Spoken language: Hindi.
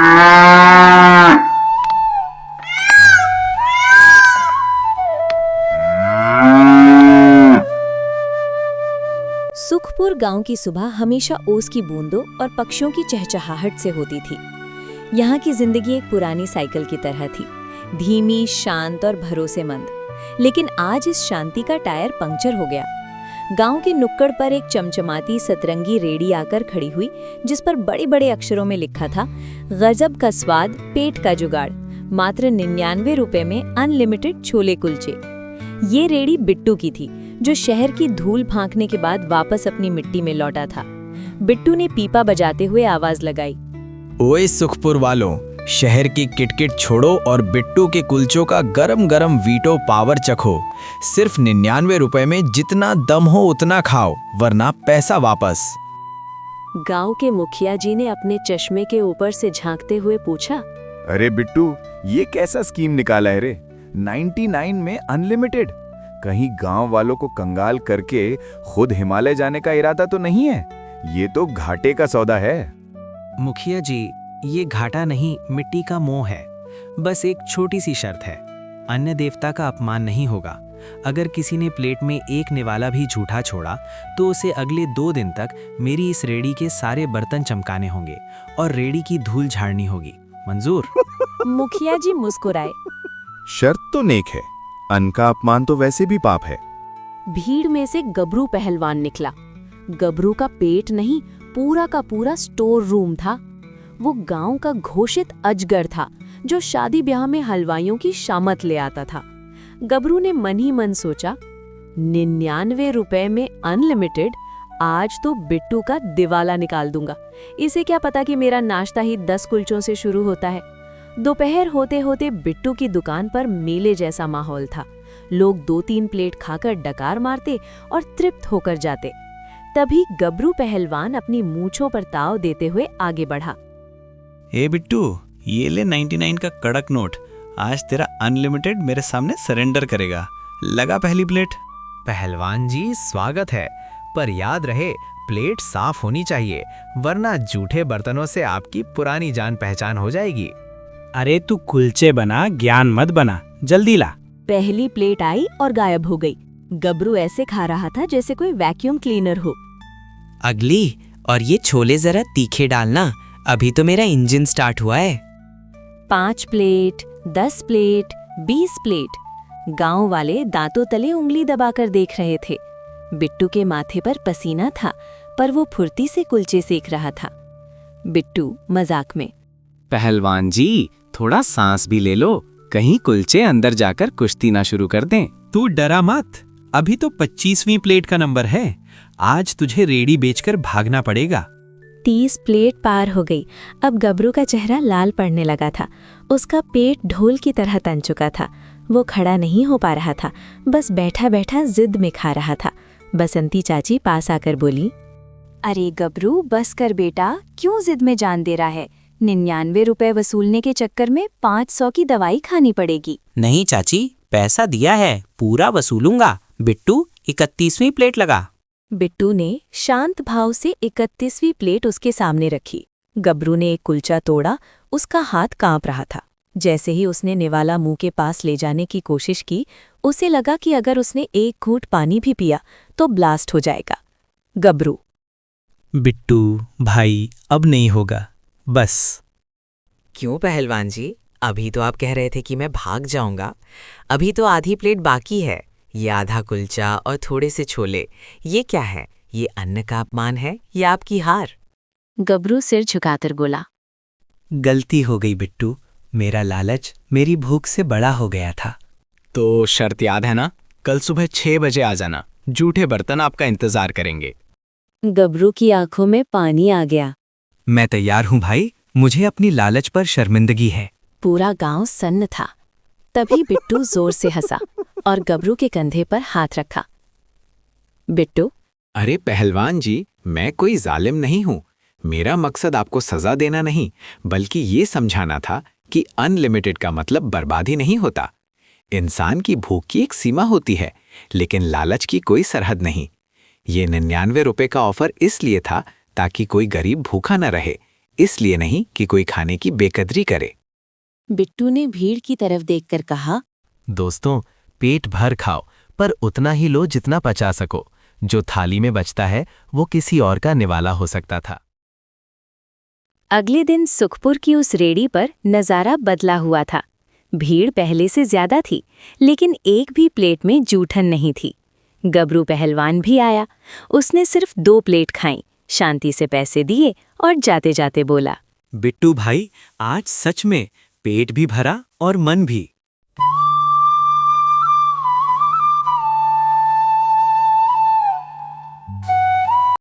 सुखपुर गांव की सुबह हमेशा ओस की बूंदों और पक्षियों की चहचहाहट से होती थी। यहाँ की जिंदगी एक पुरानी साइकिल की तरह थी, धीमी, शांत और भरोसेमंद। लेकिन आज इस शांति का टायर पंक्चर हो गया। गांव की नुक्कड़ पर एक चमचमाती सतरंगी रेडी आकर खड़ी हुई, जिस पर बड़े बड़े अक्षरों में लिखा था, गजब का स्वाद, पेट का जुगाड़, मात्र 99 रुपए में अनलिमिटेड छोले कुलचे। ये रेडी बिट्टू की थी, जो शहर की धूल फांकने के बाद वापस अपनी मिट्टी में लौटा था। बिट्टू ने पीपा बजाते हुए आवाज लगाई, ओए सुखपुर वालों, शहर की किटकिट छोड़ो और बिट्टू के कुलचों का गरम गरम वीटो पावर चखो। सिर्फ 99 रुपए में जितना दम हो उतना खाओ, वरना पैसा वापस। गांव के मुखिया जी ने अपने चश्मे के ऊपर से झांकते हुए पूछा, अरे बिट्टू, ये कैसा स्कीम निकाला है रे? 99 में अनलिमिटेड? कहीं गांव वालों को कंगाल करके खुद हिमालय जाने का इरादा तो नहीं है? ये तो घाटे का सौदा है। मुखिया जी, ये घाटा नहीं, मिट्टी का मोह है। बस एक छोटी सी शर्त है, अन्य देवता का अपमान नहीं होगा। अगर किसी ने प्लेट में एक निवाला भी झूठा छोड़ा तो उसे अगले 2 दिन तक मेरी इस रेडी के सारे बर्तन चमकाने होंगे और रेडी की धूल झाड़नी होगी। मंजूर? मुखिया जी मुस्कुराए। शर्त तो नेक है, अन्न का अपमान तो वैसे भी पाप है। भीड़ में से गबरू पहलवान निकला। गबरू का पेट नहीं, पूरा का पूरा स्टोर रूम था। वो गांव का घोषित अजगर था, जो शादी ब्याह में हलवाइयों की शामत ले आता था। गबरू ने मन ही मन सोचा, 99 रुपए में अनलिमिटेड, आज तो बिट्टू का दिवाला निकाल दूंगा। इसे क्या पता कि मेरा नाश्ता ही 10 कुलचों से शुरू होता है। दोपहर होते होते बिट्टू की दुकान पर मेले जैसा माहौल था। लोग 2-3 प्लेट खाकर डकार मारते और तृप्त होकर जाते। तभी गबरू पहलवान अपनी मूंछों पर ताव देते हुए आगे बढ़ा। ए बिट्टू, ये ले 99 का कड़क नोट। आज तेरा अनलिमिटेड मेरे सामने सरेंडर करेगा। लगा पहली प्लेट। पहलवान जी, स्वागत है, पर याद रहे प्लेट साफ होनी चाहिए, वरना जूठे बर्तनों से आपकी पुरानी जान पहचान हो जाएगी। अरे तू कुलचे बना, ज्ञान मत बना, जल्दी ला। पहली प्लेट आई और गायब हो गई। गबरू ऐसे खा रहा था जैसे कोई वैक्यूम क्लीनर हो। अगली, और ये छोले जरा तीखे डालना, अभी तो मेरा इंजन स्टार्ट हुआ है। 5 प्लेट, 10 प्लेट, 20 प्लेट। गांव वाले दांतों तले उंगली दबाकर देख रहे थे। बिट्टू के माथे पर पसीना था, पर वो फुर्ती से कुलचे सेक रहा था। बिट्टू मजाक में, पहलवान जी, थोड़ा सांस भी ले लो, कहीं कुलचे अंदर जाकर कुश्ती ना शुरू कर दें। तू डरा मत, अभी तो 25वीं प्लेट का नंबर है। आज तुझे रेडी बेचकर भागना पड़ेगा। 30 प्लेट पार हो गई। अब गबरू का चेहरा लाल पड़ने लगा था। उसका पेट ढोल की तरह तन चुका था। वो खड़ा नहीं हो पा रहा था, बस बैठा बैठा जिद में खा रहा था। बसंती चाची पास आकर बोली, अरे गबरू, बस कर बेटा, क्यों जिद में जान दे रहा है? 99 रुपए वसूलने के चक्कर में 500 की दवाई खानी पड़ेगी। नहीं चाची, पैसा दिया है, पूरा वसूलूंगा। बिट्टू, 31वीं प्लेट लगा। बिट्टू ने शांत भाव से 31वीं प्लेट उसके सामने रखी। गबरू ने एक कुलचा तोड़ा। उसका हाथ कांप रहा था। जैसे ही उसने निवाला मुंह के पास ले जाने की कोशिश की, उसे लगा कि अगर उसने एक घूंट पानी भी पिया तो ब्लास्ट हो जाएगा। गबरू, बिट्टू भाई, अब नहीं होगा, बस। क्यों पहलवान जी, अभी तो आप कह रहे थे कि मैं भाग जाऊंगा। अभी तो आधी प्लेट बाकी है। ये आधा कुलचा और थोड़े से छोले, ये क्या है? ये अन्न का अपमान है या आपकी हार? गबरू सिर झुकाकर बोला, गलती हो गई बिट्टू, मेरा लालच मेरी भूख से बड़ा हो गया था। तो शर्त याद है ना? कल सुबह 6 बजे आ जाना, जूठे बर्तन आपका इंतजार करेंगे। गबरू की आंखों में पानी आ गया। मैं तैयार हूँ भाई, मुझे अपनी लालच पर शर्मिंदगी है। पूरा गांव सन्न था। तभी बिट्टू जोर से हंसा और गबरू के कंधे पर हाथ रखा। बिट्टू, अरे पहलवान जी, मैं कोई जालिम नहीं हूँ। मेरा मकसद आपको सजा देना नहीं, बल्कि ये समझाना था कि अनलिमिटेड का मतलब बर्बादी नहीं होता। इंसान की भूख की एक सीमा होती है, लेकिन लालच की कोई सरहद नहीं। ये 99 रुपए का ऑफर इसलिए था ताकि कोई गरीब भूखा न रहे। इसलिए नहीं कि कोई खाने की बेकदरी करे। बिट्टू ने भीड़ की तरफ देखकर कहा, दोस्तों, पेट भर खाओ, पर उतना ही लो जितना पचा सको। जो थाली में बचता है वो किसी और का निवाला हो सकता था। अगले दिन सुखपुर की उस रेड़ी पर नज़ारा बदला हुआ था। भीड़ पहले से ज्यादा थी, लेकिन एक भी प्लेट में जूठन नहीं थी। गबरू पहलवान भी आया। उसने सिर्फ 2 प्लेट खाई, शांति से पैसे दिए और जाते जाते बोला, बिट्टू भाई, आज सच में पेट भी भरा और मन भी।